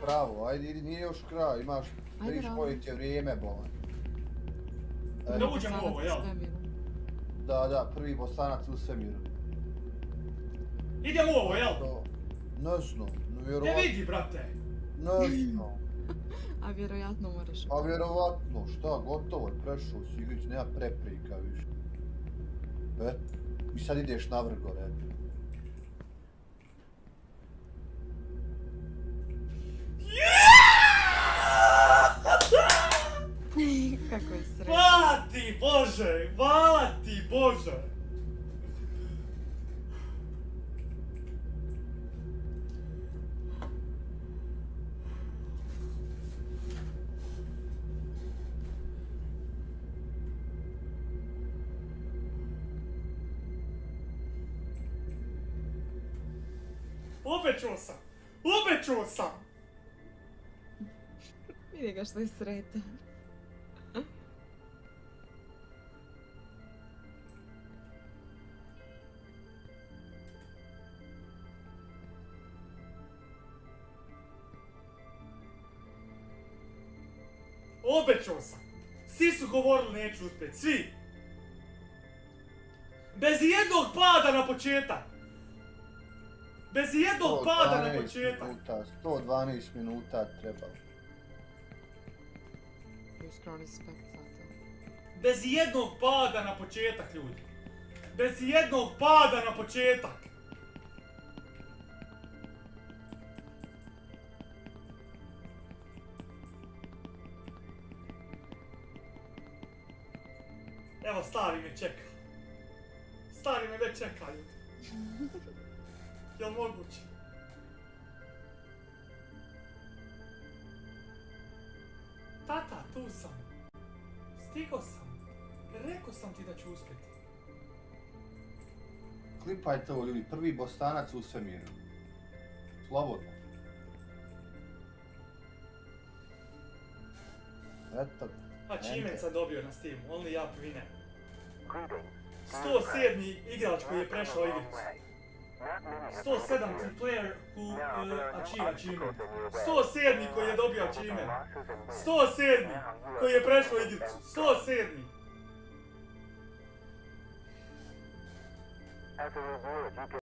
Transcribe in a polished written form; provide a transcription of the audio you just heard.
pravo, ajde, nije još kraj, imaš viš koji će vrijeme bolan. Da uđemo u ovo, jel? Da, prvi bosanac u svemiru. Idemo u ovo, jel? Ne znam, Ne vidi, brate! Ne znam. A vjerojatno moraš... A vjerovatno, šta, gotovo je, prešao si igricu, nema preprika više. I sad ideš na vrh gore. Kako je sreća. Hvala ti Bože! Hvala ti Bože! Obećao sam! Vidi ga što je sretan. Obećao sam! Svi su govorili neću uspjeti, svi! Bez jednog pada na početak! Bez jednog pada na početak! 112 minuta trebalo. Iskreno respekt za to. Bez jednog pada na početak, ljudi! Bez jednog pada na početak! Evo, stari me čeka. Stari me već čeka, ljudi. Jel' moguće? Tata, tu sam. Stigao sam. Rekao sam ti da ću uspjeti. Klipajte ovo, ljudi, prvi bosanac u svemiru. Slobodno. Eto. Achievement sam dobio na Steamu, only up winner. 107. igrač koji je prešao igricu. 107. player who achieve achievement. 107. koji je dobio achievement. 107. koji je prešao igricu. 107.